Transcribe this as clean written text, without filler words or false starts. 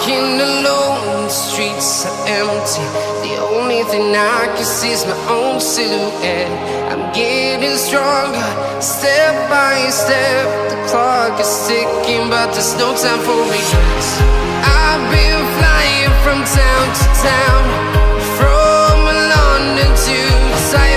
walking alone, the streets are empty. The only thing I can see is my own silhouette. I'm getting stronger, step by step. The clock is ticking, but there's no time for regrets. I've been flying from town to town, from London to Thailand.